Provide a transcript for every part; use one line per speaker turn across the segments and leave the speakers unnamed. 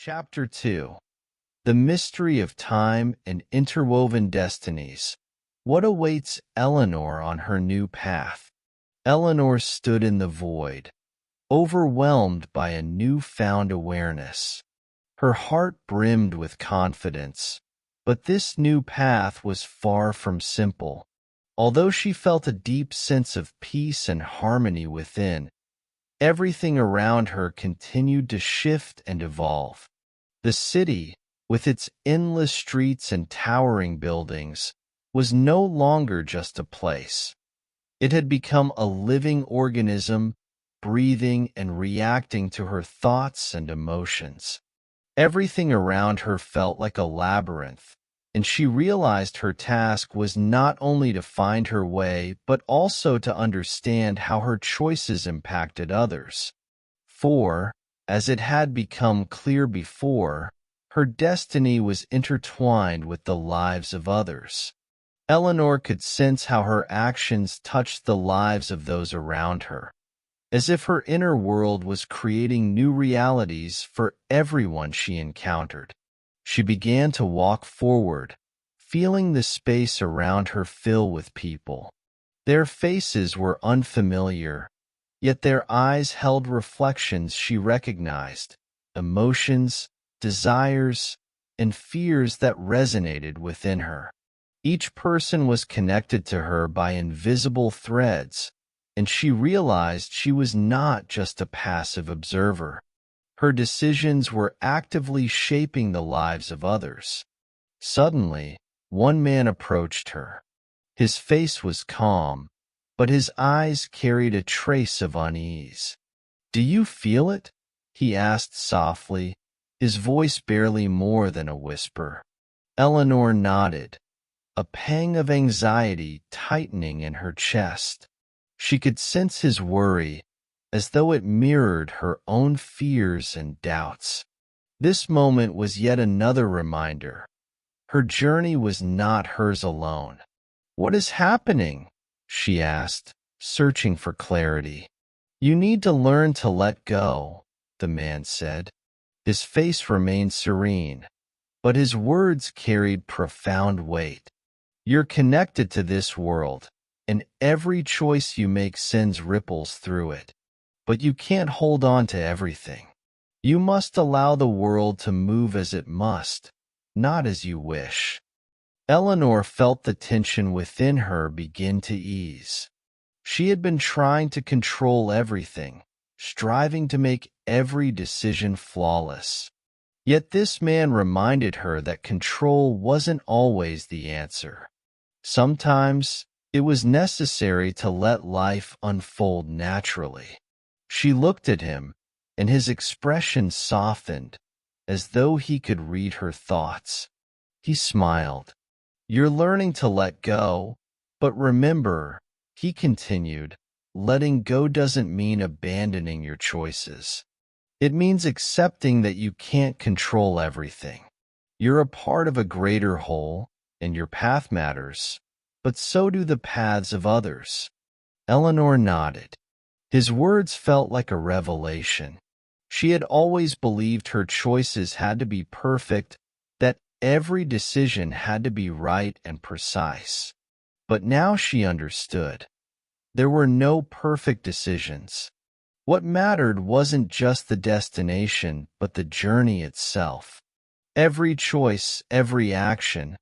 Chapter 2. The Mystery of Time and Interwoven Destinies. What awaits Eleanor on her new path? Eleanor stood in the void, overwhelmed by a newfound awareness. Her heart brimmed with confidence, but this new path was far from simple. Although she felt a deep sense of peace and harmony within, everything around her continued to shift and evolve. The city, with its endless streets and towering buildings, was no longer just a place. It had become a living organism, breathing and reacting to her thoughts and emotions. Everything around her felt like a labyrinth, and she realized her task was not only to find her way, but also to understand how her choices impacted others. For, as it had become clear before, her destiny was intertwined with the lives of others. Eleanor could sense how her actions touched the lives of those around her, as if her inner world was creating new realities for everyone she encountered. She began to walk forward, feeling the space around her fill with people. Their faces were unfamiliar, yet their eyes held reflections she recognized, emotions, desires, and fears that resonated within her. Each person was connected to her by invisible threads, and she realized she was not just a passive observer. Her decisions were actively shaping the lives of others. Suddenly, one man approached her. His face was calm, but his eyes carried a trace of unease. "Do you feel it?" he asked softly, his voice barely more than a whisper. Eleanor nodded, a pang of anxiety tightening in her chest. She could sense his worry, as though it mirrored her own fears and doubts. This moment was yet another reminder. Her journey was not hers alone. "What is happening?" she asked, searching for clarity. "You need to learn to let go," the man said. His face remained serene, but his words carried profound weight. "You're connected to this world, and every choice you make sends ripples through it. But you can't hold on to everything. You must allow the world to move as it must, not as you wish." Eleanor felt the tension within her begin to ease. She had been trying to control everything, striving to make every decision flawless. Yet this man reminded her that control wasn't always the answer. Sometimes, it was necessary to let life unfold naturally. She looked at him, and his expression softened, as though he could read her thoughts. He smiled. "You're learning to let go, but remember," he continued, "letting go doesn't mean abandoning your choices. It means accepting that you can't control everything. You're a part of a greater whole, and your path matters, but so do the paths of others." Eleanor nodded. His words felt like a revelation. She had always believed her choices had to be perfect, that every decision had to be right and precise. But now she understood. There were no perfect decisions. What mattered wasn't just the destination, but the journey itself. Every choice, every action,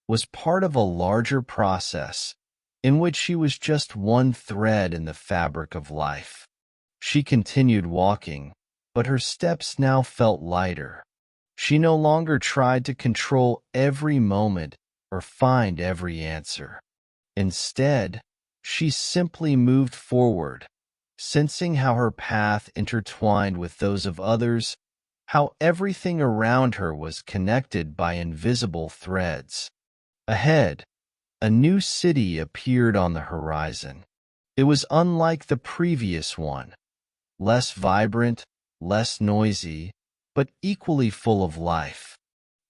was part of a larger process, in which she was just one thread in the fabric of life. She continued walking, but her steps now felt lighter. She no longer tried to control every moment or find every answer. Instead, she simply moved forward, sensing how her path intertwined with those of others, how everything around her was connected by invisible threads. Ahead, a new city appeared on the horizon. It was unlike the previous one, less vibrant, less noisy, but equally full of life.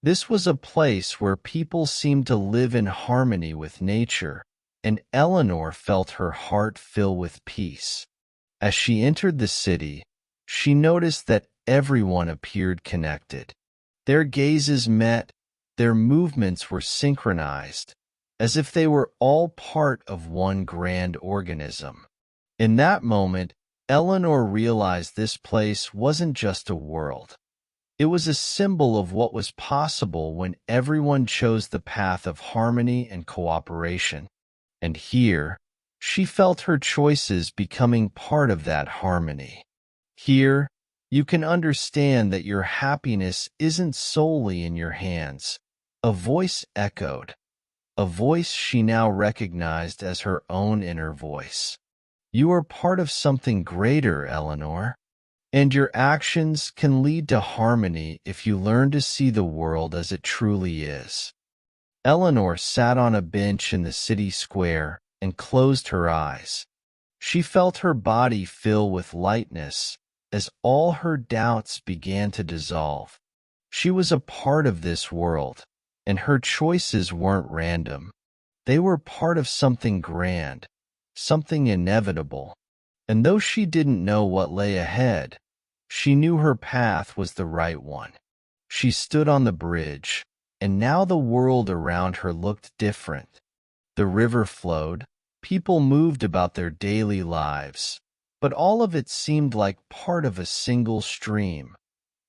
This was a place where people seemed to live in harmony with nature, and Eleanor felt her heart fill with peace. As she entered the city, she noticed that everyone appeared connected. Their gazes met, their movements were synchronized, as if they were all part of one grand organism. In that moment, Eleanor realized this place wasn't just a world. It was a symbol of what was possible when everyone chose the path of harmony and cooperation. And here, she felt her choices becoming part of that harmony. Here, you can understand that your happiness isn't solely in your hands. A voice echoed, a voice she now recognized as her own inner voice. You are part of something greater, Eleanor. And your actions can lead to harmony if you learn to see the world as it truly is. Eleanor sat on a bench in the city square and closed her eyes. She felt her body fill with lightness as all her doubts began to dissolve. She was a part of this world, and her choices weren't random. They were part of something grand, something inevitable. And though she didn't know what lay ahead, she knew her path was the right one. She stood on the bridge, and now the world around her looked different. The river flowed, people moved about their daily lives, but all of it seemed like part of a single stream,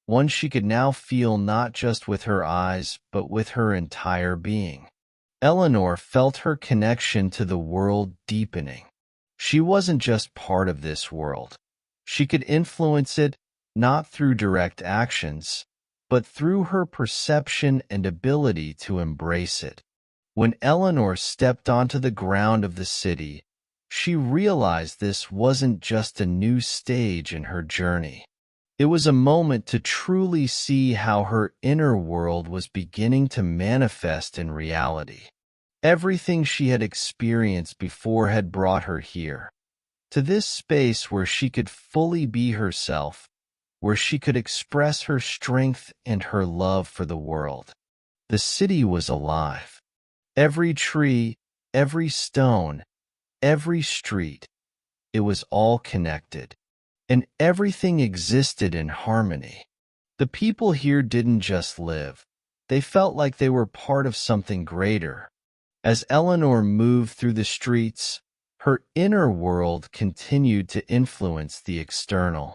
one she could now feel not just with her eyes, but with her entire being. Eleanor felt her connection to the world deepening. She wasn't just part of this world. She could influence it not through direct actions, but through her perception and ability to embrace it. When Eleanor stepped onto the ground of the city, she realized this wasn't just a new stage in her journey. It was a moment to truly see how her inner world was beginning to manifest in reality. Everything she had experienced before had brought her here, to this space where she could fully be herself, where she could express her strength and her love for the world. The city was alive. Every tree, every stone, every street, it was all connected, and everything existed in harmony. The people here didn't just live. They felt like they were part of something greater. As Eleanor moved through the streets, her inner world continued to influence the external.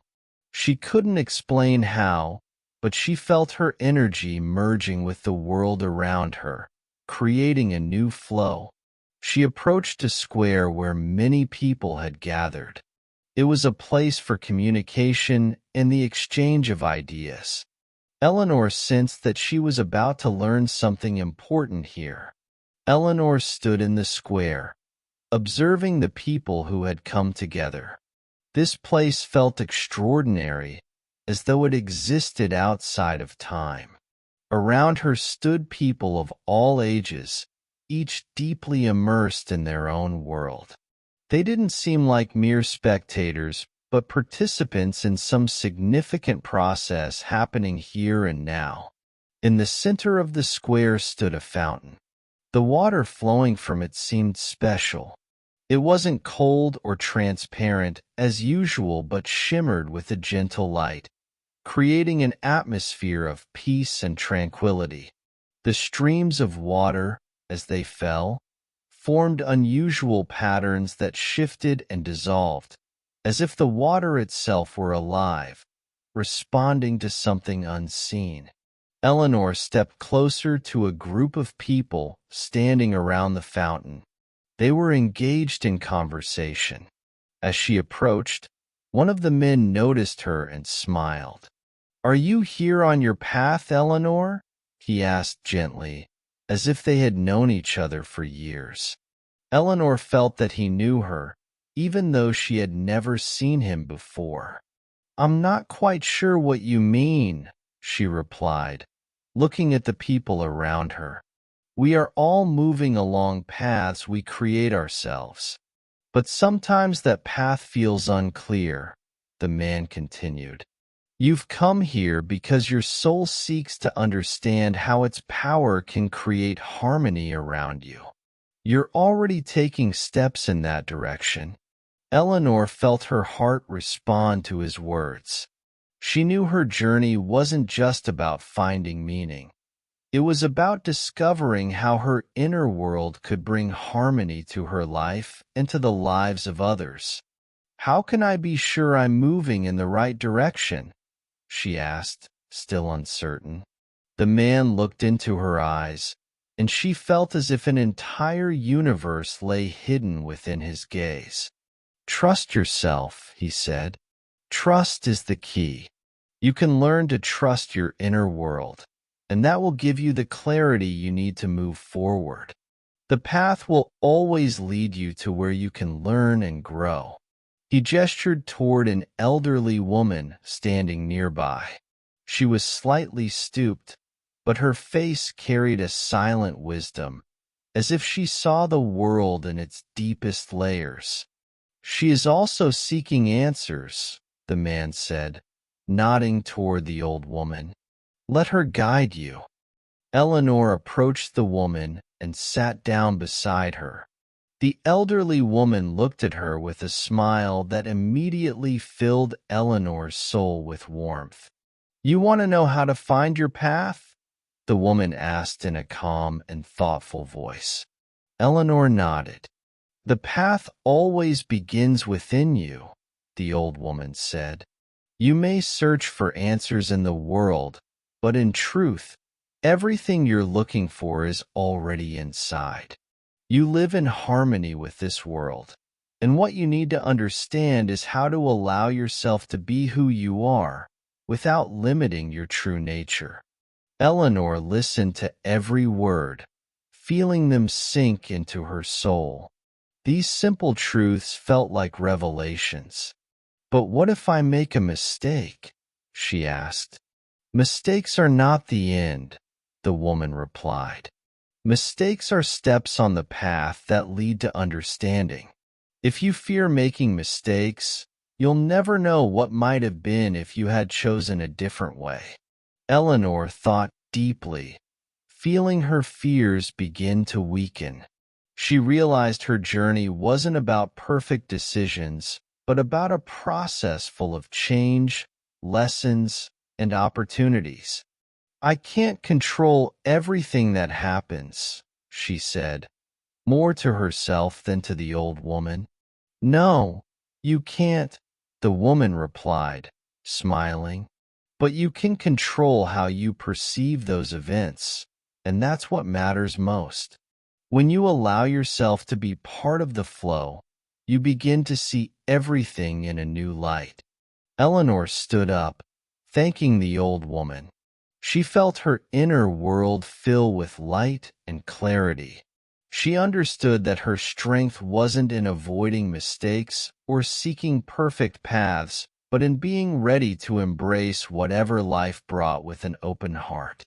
She couldn't explain how, but she felt her energy merging with the world around her, creating a new flow. She approached a square where many people had gathered. It was a place for communication and the exchange of ideas. Eleanor sensed that she was about to learn something important here. Eleanor stood in the square, observing the people who had come together. This place felt extraordinary, as though it existed outside of time. Around her stood people of all ages, each deeply immersed in their own world. They didn't seem like mere spectators, but participants in some significant process happening here and now. In the center of the square stood a fountain. The water flowing from it seemed special. It wasn't cold or transparent as usual, but shimmered with a gentle light, creating an atmosphere of peace and tranquility. The streams of water, as they fell, formed unusual patterns that shifted and dissolved, as if the water itself were alive, responding to something unseen. Eleanor stepped closer to a group of people standing around the fountain. They were engaged in conversation. As she approached, one of the men noticed her and smiled. "Are you here on your path, Eleanor?" he asked gently, as if they had known each other for years. Eleanor felt that he knew her, even though she had never seen him before. "I'm not quite sure what you mean," she replied, looking at the people around her. "We are all moving along paths we create ourselves. But sometimes that path feels unclear," the man continued. "You've come here because your soul seeks to understand how its power can create harmony around you. You're already taking steps in that direction." Eleanor felt her heart respond to his words. She knew her journey wasn't just about finding meaning. It was about discovering how her inner world could bring harmony to her life and to the lives of others. "How can I be sure I'm moving in the right direction?" she asked, still uncertain. The man looked into her eyes, and she felt as if an entire universe lay hidden within his gaze. "Trust yourself," he said. "Trust is the key. You can learn to trust your inner world, and that will give you the clarity you need to move forward. The path will always lead you to where you can learn and grow." He gestured toward an elderly woman standing nearby. She was slightly stooped, but her face carried a silent wisdom, as if she saw the world in its deepest layers. "She is also seeking answers," the man said, nodding toward the old woman. "Let her guide you." Eleanor approached the woman and sat down beside her. The elderly woman looked at her with a smile that immediately filled Eleanor's soul with warmth. "You want to know how to find your path?" the woman asked in a calm and thoughtful voice. Eleanor nodded. "The path always begins within you," the old woman said. "You may search for answers in the world, but in truth, everything you're looking for is already inside. You live in harmony with this world, and what you need to understand is how to allow yourself to be who you are without limiting your true nature." Eleanor listened to every word, feeling them sink into her soul. These simple truths felt like revelations. "But what if I make a mistake?" she asked. "Mistakes are not the end," the woman replied. "Mistakes are steps on the path that lead to understanding. If you fear making mistakes, you'll never know what might have been if you had chosen a different way." Eleanor thought deeply, feeling her fears begin to weaken. She realized her journey wasn't about perfect decisions, but about a process full of change, lessons, and opportunities. "I can't control everything that happens," she said, more to herself than to the old woman. "No, you can't," the woman replied, smiling. "But you can control how you perceive those events, and that's what matters most. When you allow yourself to be part of the flow, you begin to see everything in a new light." Eleanor stood up, thanking the old woman. She felt her inner world fill with light and clarity. She understood that her strength wasn't in avoiding mistakes or seeking perfect paths, but in being ready to embrace whatever life brought with an open heart.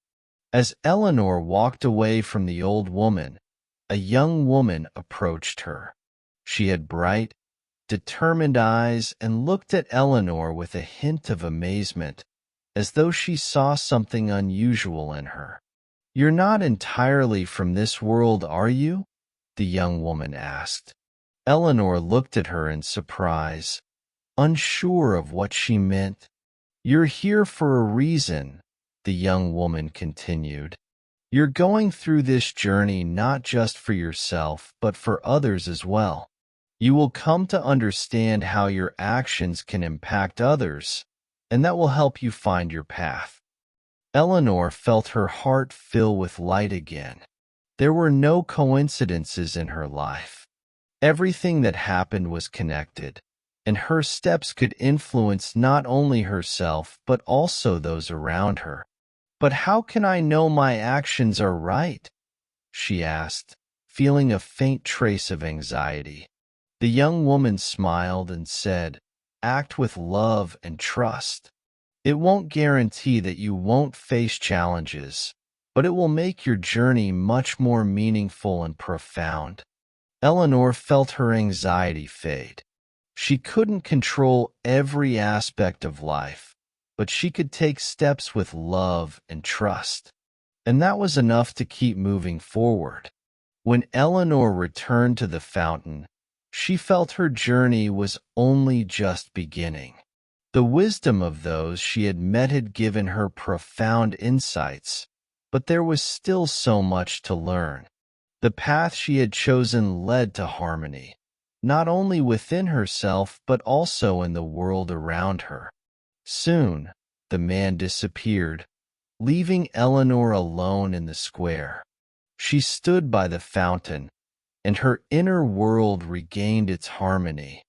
As Eleanor walked away from the old woman, a young woman approached her. She had bright, determined eyes and looked at Eleanor with a hint of amazement, as though she saw something unusual in her. "You're not entirely from this world, are you?" the young woman asked. Eleanor looked at her in surprise, unsure of what she meant. "You're here for a reason," the young woman continued. "You're going through this journey not just for yourself, but for others as well. You will come to understand how your actions can impact others, and that will help you find your path." Eleanor felt her heart fill with light again. There were no coincidences in her life. Everything that happened was connected, and her steps could influence not only herself but also those around her. "But how can I know my actions are right?" she asked, feeling a faint trace of anxiety. The young woman smiled and said, "Act with love and trust. It won't guarantee that you won't face challenges, but it will make your journey much more meaningful and profound." Eleanor felt her anxiety fade. She couldn't control every aspect of life, but she could take steps with love and trust. And that was enough to keep moving forward. When Eleanor returned to the fountain, she felt her journey was only just beginning. The wisdom of those she had met had given her profound insights, but there was still so much to learn. The path she had chosen led to harmony, not only within herself but also in the world around her. Soon, the man disappeared, leaving Eleanor alone in the square. She stood by the fountain, and her inner world regained its harmony.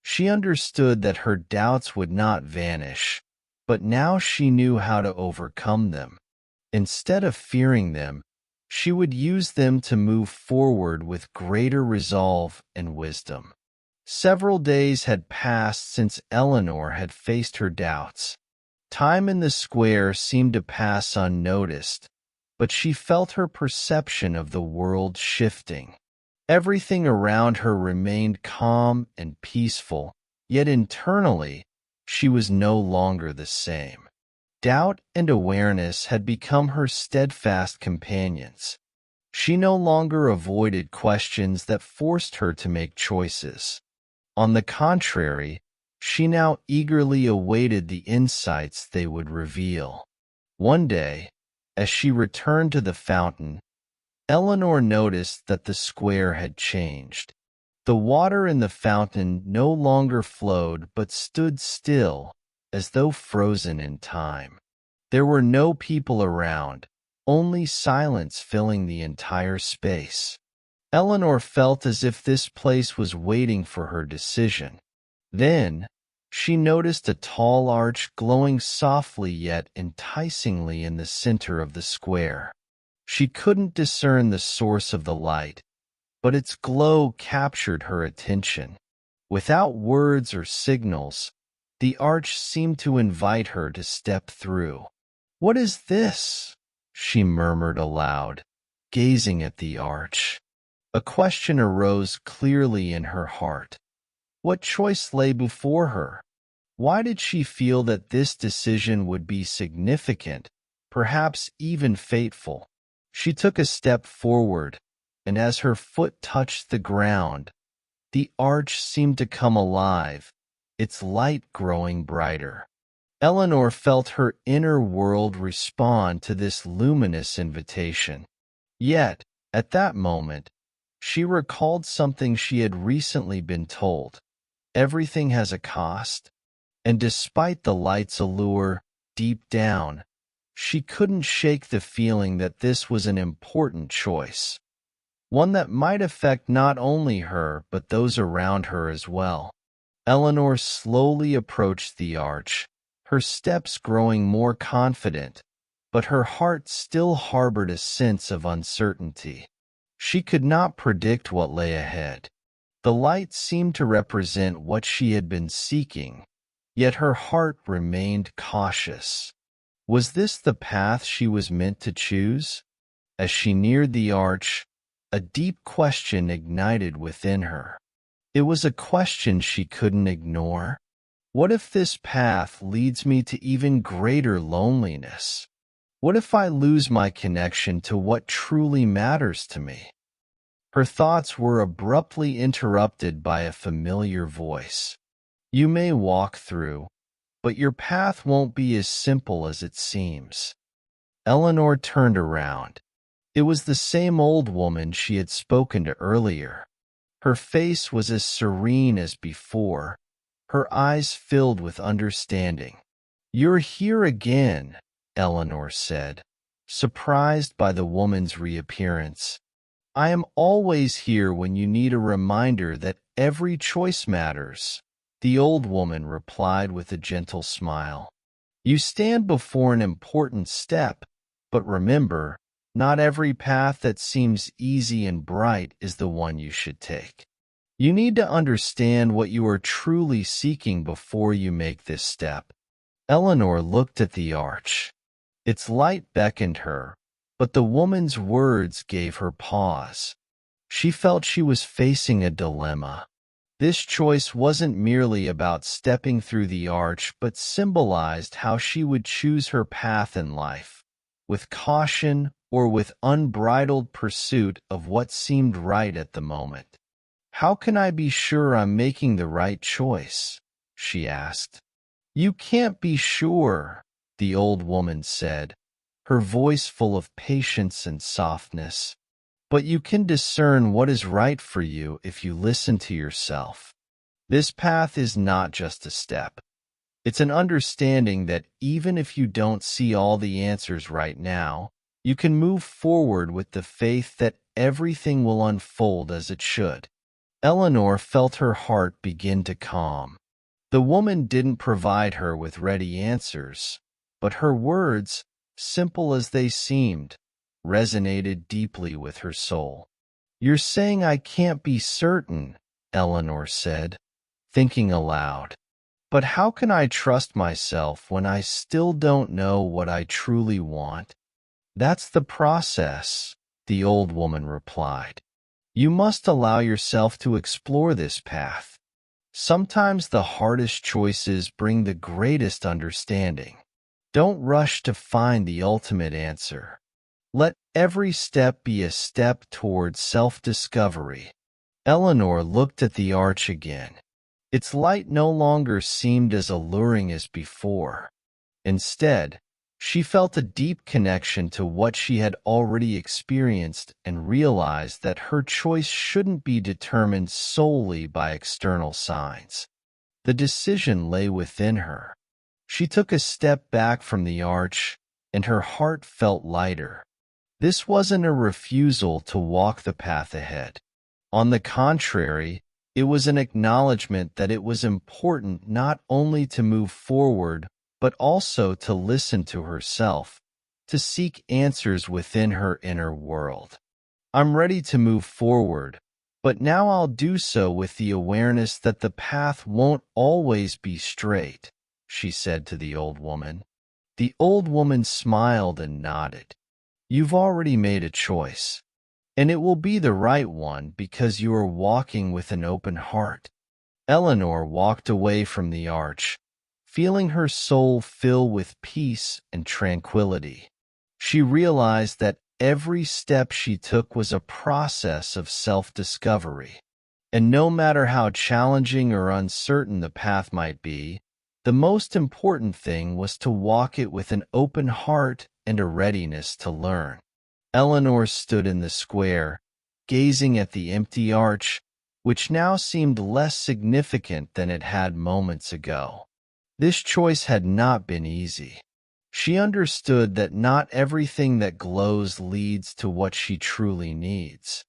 She understood that her doubts would not vanish, but now she knew how to overcome them. Instead of fearing them, she would use them to move forward with greater resolve and wisdom. Several days had passed since Eleanor had faced her doubts. Time in the square seemed to pass unnoticed, but she felt her perception of the world shifting. Everything around her remained calm and peaceful, yet internally, she was no longer the same. Doubt and awareness had become her steadfast companions. She no longer avoided questions that forced her to make choices. On the contrary, she now eagerly awaited the insights they would reveal. One day, as she returned to the fountain, Eleanor noticed that the square had changed. The water in the fountain no longer flowed but stood still, as though frozen in time. There were no people around, only silence filling the entire space. Eleanor felt as if this place was waiting for her decision. Then, she noticed a tall arch glowing softly yet enticingly in the center of the square. She couldn't discern the source of the light, but its glow captured her attention. Without words or signals, the arch seemed to invite her to step through. "What is this?" she murmured aloud, gazing at the arch. A question arose clearly in her heart. What choice lay before her? Why did she feel that this decision would be significant, perhaps even fateful? She took a step forward, and as her foot touched the ground, the arch seemed to come alive, its light growing brighter. Eleanor felt her inner world respond to this luminous invitation. Yet, at that moment, she recalled something she had recently been told. Everything has a cost, and despite the light's allure, deep down, she couldn't shake the feeling that this was an important choice, one that might affect not only her but those around her as well. Eleanor slowly approached the arch, her steps growing more confident, but her heart still harbored a sense of uncertainty. She could not predict what lay ahead. The light seemed to represent what she had been seeking, yet her heart remained cautious. Was this the path she was meant to choose? As she neared the arch, a deep question ignited within her. It was a question she couldn't ignore. What if this path leads me to even greater loneliness? What if I lose my connection to what truly matters to me? Her thoughts were abruptly interrupted by a familiar voice. You may walk through, but your path won't be as simple as it seems. Eleanor turned around. It was the same old woman she had spoken to earlier. Her face was as serene as before, her eyes filled with understanding. "You're here again," Eleanor said, surprised by the woman's reappearance. "I am always here when you need a reminder that every choice matters," the old woman replied with a gentle smile. "You stand before an important step, but remember, not every path that seems easy and bright is the one you should take. You need to understand what you are truly seeking before you make this step." Eleanor looked at the arch. Its light beckoned her, but the woman's words gave her pause. She felt she was facing a dilemma. This choice wasn't merely about stepping through the arch, but symbolized how she would choose her path in life, with caution or with unbridled pursuit of what seemed right at the moment. "How can I be sure I'm making the right choice?" she asked. You can't be sure, the old woman said, her voice full of patience and softness. But you can discern what is right for you if you listen to yourself. This path is not just a step. It's an understanding that even if you don't see all the answers right now, you can move forward with the faith that everything will unfold as it should. Eleanor felt her heart begin to calm. The woman didn't provide her with ready answers, but her words, simple as they seemed, resonated deeply with her soul. You're saying I can't be certain, Eleanor said, thinking aloud. But how can I trust myself when I still don't know what I truly want? That's the process, the old woman replied. You must allow yourself to explore this path. Sometimes the hardest choices bring the greatest understanding. Don't rush to find the ultimate answer. Let every step be a step towards self-discovery. Eleanor looked at the arch again. Its light no longer seemed as alluring as before. Instead, she felt a deep connection to what she had already experienced and realized that her choice shouldn't be determined solely by external signs. The decision lay within her. She took a step back from the arch, and her heart felt lighter. This wasn't a refusal to walk the path ahead. On the contrary, it was an acknowledgement that it was important not only to move forward, but also to listen to herself, to seek answers within her inner world. I'm ready to move forward, but now I'll do so with the awareness that the path won't always be straight, she said to the old woman. The old woman smiled and nodded. You've already made a choice, and it will be the right one because you are walking with an open heart. Eleanor walked away from the arch, feeling her soul fill with peace and tranquility. She realized that every step she took was a process of self-discovery, and no matter how challenging or uncertain the path might be, the most important thing was to walk it with an open heart and a readiness to learn. Eleanor stood in the square, gazing at the empty arch, which now seemed less significant than it had moments ago. This choice had not been easy. She understood that not everything that glows leads to what she truly needs.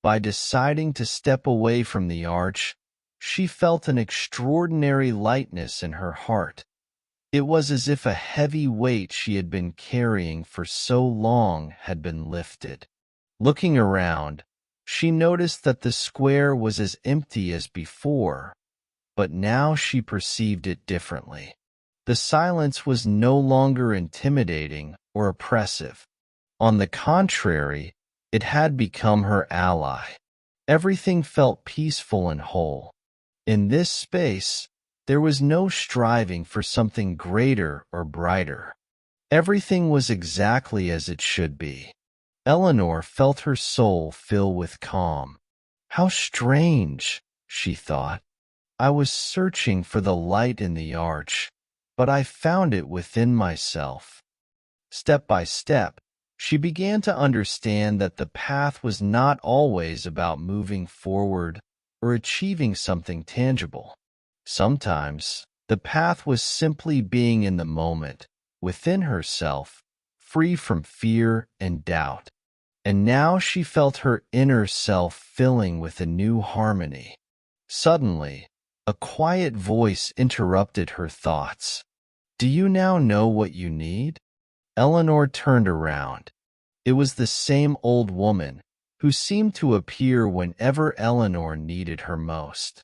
By deciding to step away from the arch, she felt an extraordinary lightness in her heart. It was as if a heavy weight she had been carrying for so long had been lifted. Looking around, she noticed that the square was as empty as before, but now she perceived it differently. The silence was no longer intimidating or oppressive. On the contrary, it had become her ally. Everything felt peaceful and whole. In this space, there was no striving for something greater or brighter. Everything was exactly as it should be. Eleanor felt her soul fill with calm. How strange, she thought. I was searching for the light in the arch, but I found it within myself. Step by step, she began to understand that the path was not always about moving forward or achieving something tangible. Sometimes, the path was simply being in the moment, within herself, free from fear and doubt. And now she felt her inner self filling with a new harmony. Suddenly, a quiet voice interrupted her thoughts. Do you now know what you need? Eleanor turned around. It was the same old woman, who seemed to appear whenever Eleanor needed her most.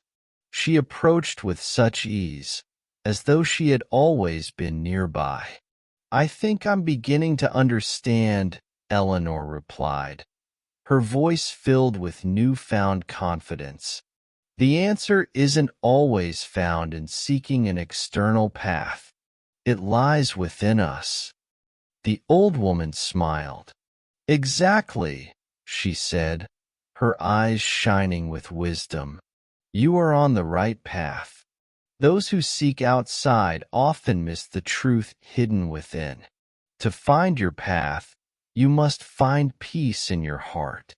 She approached with such ease, as though she had always been nearby. I think I'm beginning to understand, Eleanor replied, her voice filled with newfound confidence. The answer isn't always found in seeking an external path. It lies within us. The old woman smiled. Exactly, she said, her eyes shining with wisdom. You are on the right path. Those who seek outside often miss the truth hidden within. To find your path, you must find peace in your heart.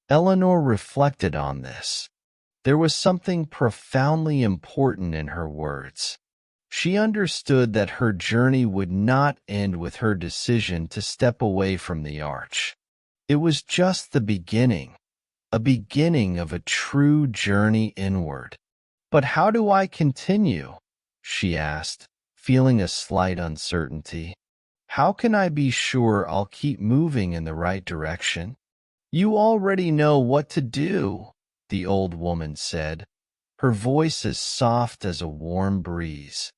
Eleanor reflected on this. There was something profoundly important in her words. She understood that her journey would not end with her decision to step away from the arch. It was just the beginning, a beginning of a true journey inward. "But how do I continue?" she asked, feeling a slight uncertainty. "How can I be sure I'll keep moving in the right direction?" "You already know what to do," the old woman said, her voice as soft as a warm breeze.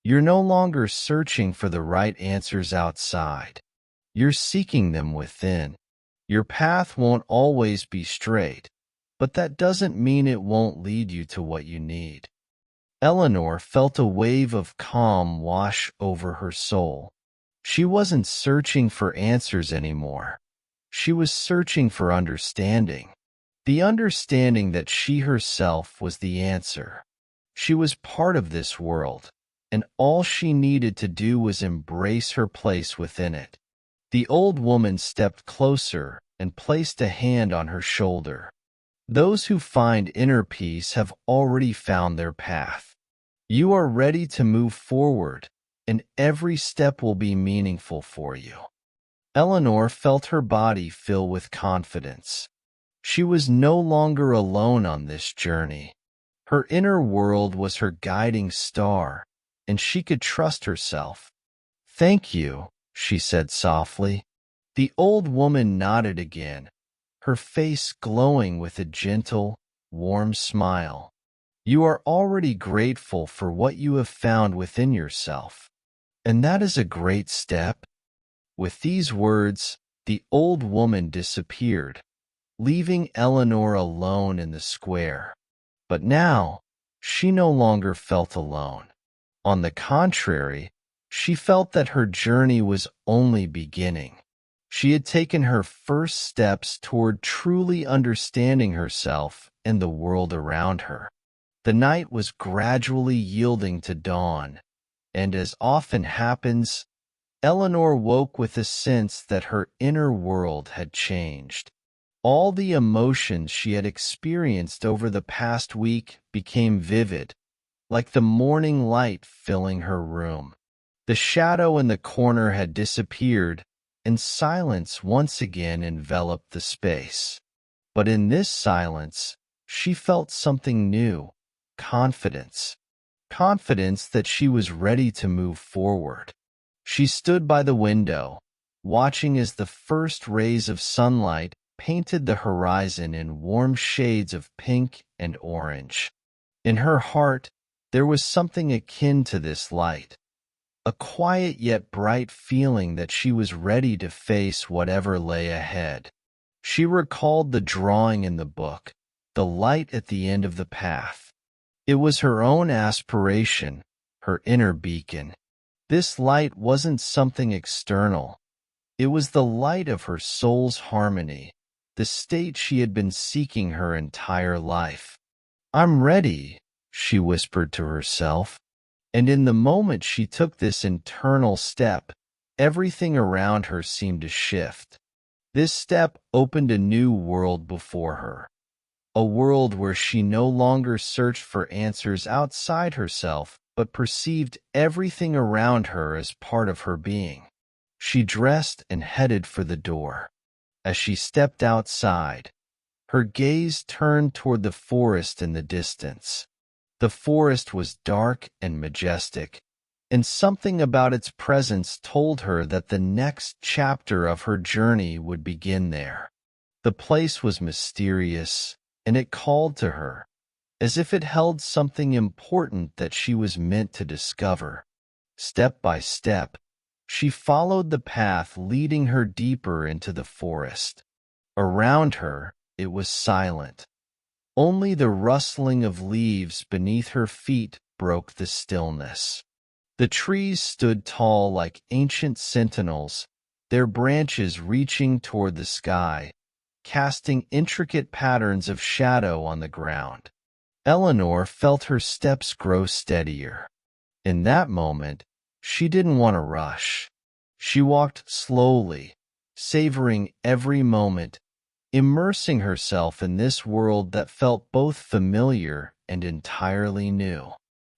"You're no longer searching for the right answers outside. You're seeking them within. Your path won't always be straight, but that doesn't mean it won't lead you to what you need." Eleanor felt a wave of calm wash over her soul. She wasn't searching for answers anymore. She was searching for understanding. The understanding that she herself was the answer. She was part of this world, and all she needed to do was embrace her place within it. The old woman stepped closer and placed a hand on her shoulder. "Those who find inner peace have already found their path. You are ready to move forward, and every step will be meaningful for you." Eleanor felt her body fill with confidence. She was no longer alone on this journey. Her inner world was her guiding star, and she could trust herself. "Thank you," she said softly. The old woman nodded again, her face glowing with a gentle, warm smile. "You are already grateful for what you have found within yourself, and that is a great step." With these words, the old woman disappeared, leaving Eleanor alone in the square. But now, she no longer felt alone. On the contrary, she felt that her journey was only beginning. She had taken her first steps toward truly understanding herself and the world around her. The night was gradually yielding to dawn, and as often happens, Eleanor woke with a sense that her inner world had changed. All the emotions she had experienced over the past week became vivid, like the morning light filling her room. The shadow in the corner had disappeared, and silence once again enveloped the space. But in this silence, she felt something new: confidence. Confidence that she was ready to move forward. She stood by the window, watching as the first rays of sunlight painted the horizon in warm shades of pink and orange. In her heart, there was something akin to this light, a quiet yet bright feeling that she was ready to face whatever lay ahead. She recalled the drawing in the book, the light at the end of the path. It was her own aspiration, her inner beacon. This light wasn't something external. It was the light of her soul's harmony, the state she had been seeking her entire life. "I'm ready," she whispered to herself. And in the moment she took this internal step, everything around her seemed to shift. This step opened a new world before her, a world where she no longer searched for answers outside herself, but perceived everything around her as part of her being. She dressed and headed for the door. As she stepped outside, her gaze turned toward the forest in the distance. The forest was dark and majestic, and something about its presence told her that the next chapter of her journey would begin there. The place was mysterious, and it called to her, as if it held something important that she was meant to discover. Step by step, she followed the path leading her deeper into the forest. Around her, it was silent. Only the rustling of leaves beneath her feet broke the stillness. The trees stood tall like ancient sentinels, their branches reaching toward the sky, casting intricate patterns of shadow on the ground. Eleanor felt her steps grow steadier. In that moment, she didn't want to rush. She walked slowly, savoring every moment, immersing herself in this world that felt both familiar and entirely new.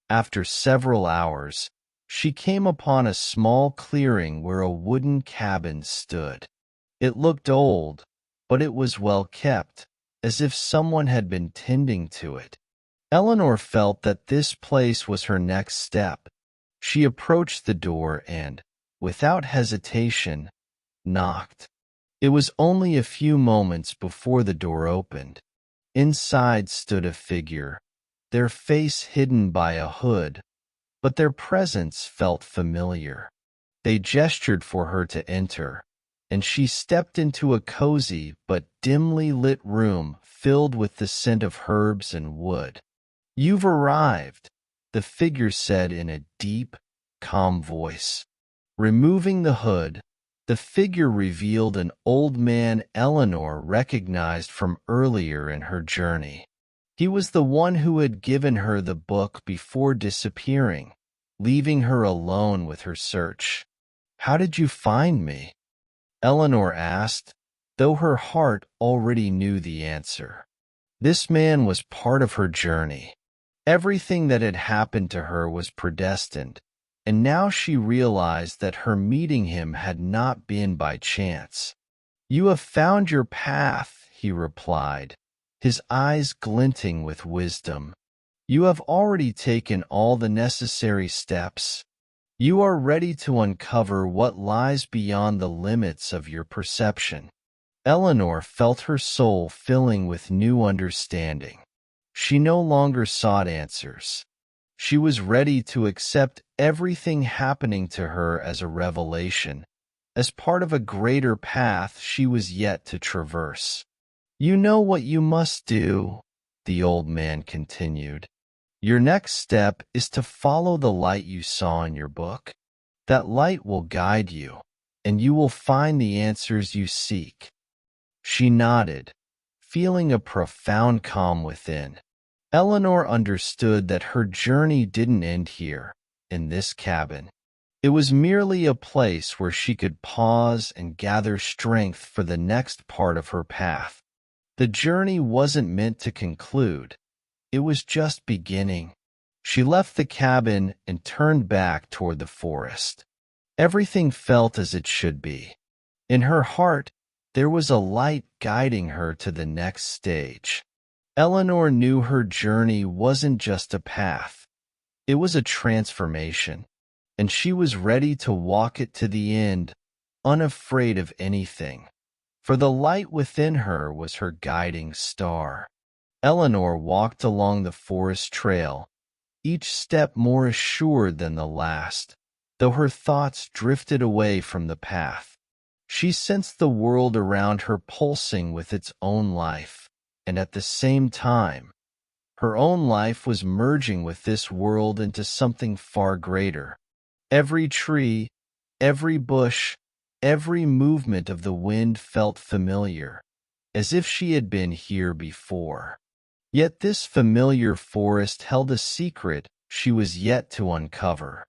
After several hours, she came upon a small clearing where a wooden cabin stood. It looked old, but it was well kept, as if someone had been tending to it. Eleanor felt that this place was her next step. She approached the door and, without hesitation, knocked. It was only a few moments before the door opened. Inside stood a figure, their face hidden by a hood, but their presence felt familiar. They gestured for her to enter, and she stepped into a cozy but dimly lit room filled with the scent of herbs and wood. "You've arrived," the figure said in a deep, calm voice. Removing the hood, the figure revealed an old man Eleanor recognized from earlier in her journey. He was the one who had given her the book before disappearing, leaving her alone with her search. "How did you find me?" Eleanor asked, though her heart already knew the answer. This man was part of her journey. Everything that had happened to her was predestined, and now she realized that her meeting him had not been by chance. "You have found your path," he replied, his eyes glinting with wisdom. "You have already taken all the necessary steps. You are ready to uncover what lies beyond the limits of your perception." Eleanor felt her soul filling with new understanding. She no longer sought answers. She was ready to accept everything happening to her as a revelation, as part of a greater path she was yet to traverse. "You know what you must do," the old man continued. "Your next step is to follow the light you saw in your book. That light will guide you, and you will find the answers you seek." She nodded, feeling a profound calm within. Eleanor understood that her journey didn't end here, in this cabin. It was merely a place where she could pause and gather strength for the next part of her path. The journey wasn't meant to conclude. It was just beginning. She left the cabin and turned back toward the forest. Everything felt as it should be. In her heart, there was a light guiding her to the next stage. Eleanor knew her journey wasn't just a path. It was a transformation, and she was ready to walk it to the end, unafraid of anything, for the light within her was her guiding star. Eleanor walked along the forest trail, each step more assured than the last, though her thoughts drifted away from the path. She sensed the world around her pulsing with its own life, and at the same time, her own life was merging with this world into something far greater. Every tree, every bush, every movement of the wind felt familiar, as if she had been here before. Yet this familiar forest held a secret she was yet to uncover.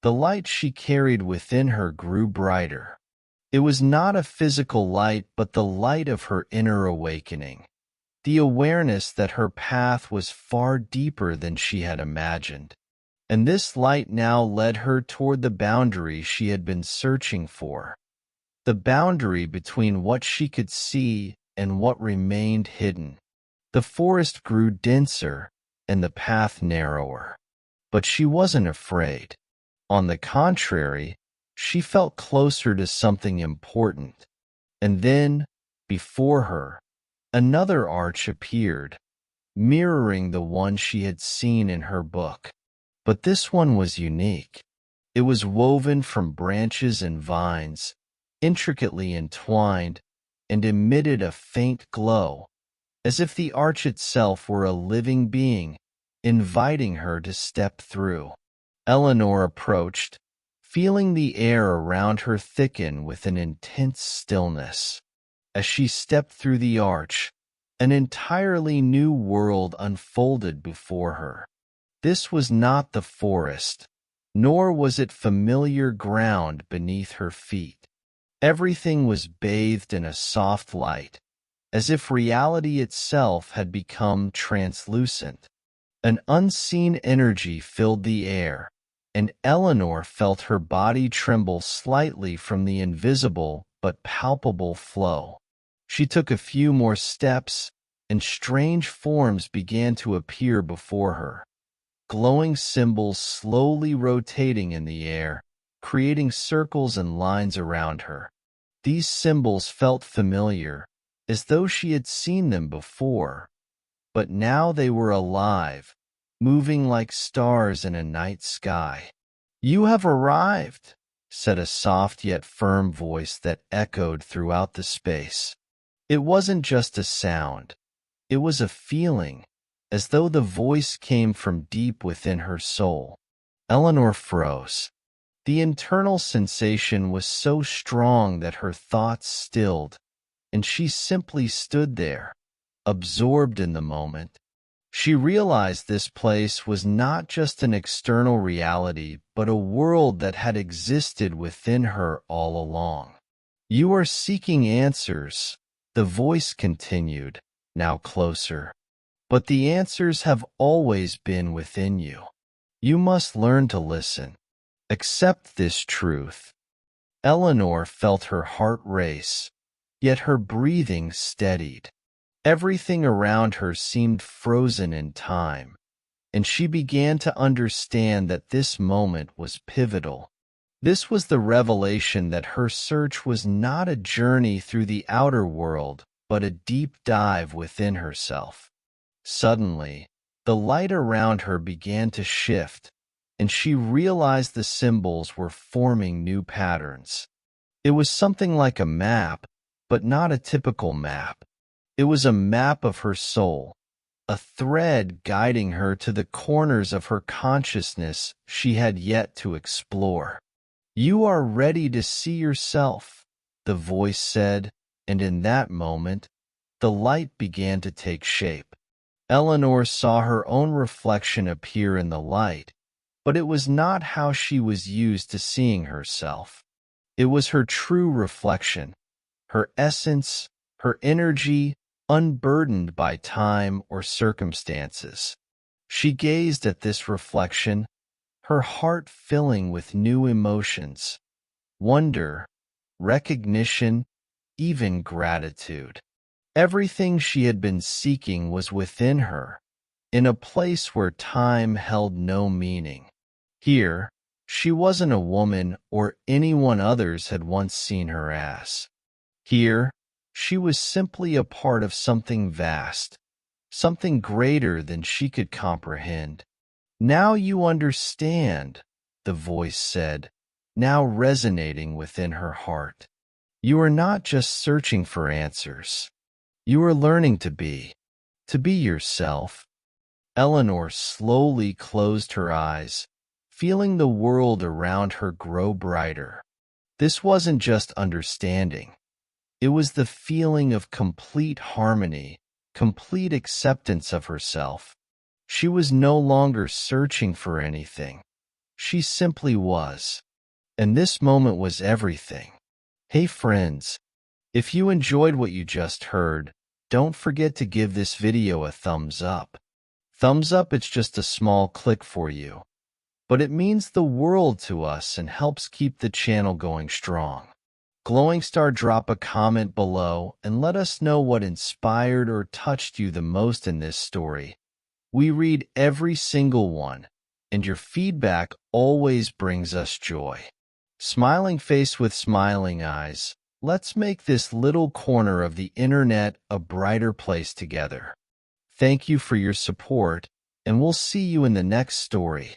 The light she carried within her grew brighter. It was not a physical light, but the light of her inner awakening, the awareness that her path was far deeper than she had imagined. And this light now led her toward the boundary she had been searching for, the boundary between what she could see and what remained hidden. The forest grew denser and the path narrower, but she wasn't afraid. On the contrary, she felt closer to something important. And then, before her, another arch appeared, mirroring the one she had seen in her book. But this one was unique. It was woven from branches and vines, intricately entwined, and emitted a faint glow, as if the arch itself were a living being, inviting her to step through. Eleanor approached, feeling the air around her thicken with an intense stillness. As she stepped through the arch, An entirely new world unfolded before her. This was not the forest, nor was it familiar ground beneath her feet. Everything was bathed in a soft light, as if reality itself had become translucent. An unseen energy filled the air, and Eleanor felt her body tremble slightly from the invisible but palpable flow. She took a few more steps, and strange forms began to appear before her. Glowing symbols slowly rotating in the air, creating circles and lines around her. These symbols felt familiar, as though she had seen them before, but now they were alive, moving like stars in a night sky. "You have arrived," said a soft yet firm voice that echoed throughout the space. It wasn't just a sound, it was a feeling, as though the voice came from deep within her soul. Eleanor froze. The internal sensation was so strong that her thoughts stilled, and she simply stood there, absorbed in the moment. She realized this place was not just an external reality, but a world that had existed within her all along. "You are seeking answers," the voice continued, now closer. "But the answers have always been within you. You must learn to listen. Accept this truth." Eleanor felt her heart race, yet her breathing steadied. Everything around her seemed frozen in time, and she began to understand that this moment was pivotal. This was the revelation that her search was not a journey through the outer world, but a deep dive within herself. Suddenly, the light around her began to shift, and she realized the symbols were forming new patterns. It was something like a map, but not a typical map. It was a map of her soul, a thread guiding her to the corners of her consciousness she had yet to explore. "You are ready to see yourself," the voice said, and in that moment, the light began to take shape. Eleanor saw her own reflection appear in the light, but it was not how she was used to seeing herself. It was her true reflection, her essence, her energy, unburdened by time or circumstances. She gazed at this reflection, her heart filling with new emotions, wonder, recognition, even gratitude. Everything she had been seeking was within her, in a place where time held no meaning. Here, she wasn't a woman or anyone others had once seen her as. Here, she was simply a part of something vast, something greater than she could comprehend. "Now you understand," the voice said, now resonating within her heart. "You are not just searching for answers. You are learning to be yourself." Eleanor slowly closed her eyes, feeling the world around her grow brighter. This wasn't just understanding. It was the feeling of complete harmony, complete acceptance of herself. She was no longer searching for anything. She simply was. And this moment was everything. Hey friends, if you enjoyed what you just heard, don't forget to give this video a thumbs up. Thumbs up, it's just a small click for you, but it means the world to us and helps keep the channel going strong. Glowing Star, drop a comment below and let us know what inspired or touched you the most in this story. We read every single one, and your feedback always brings us joy. Smiling face with smiling eyes, let's make this little corner of the internet a brighter place together. Thank you for your support, and we'll see you in the next story.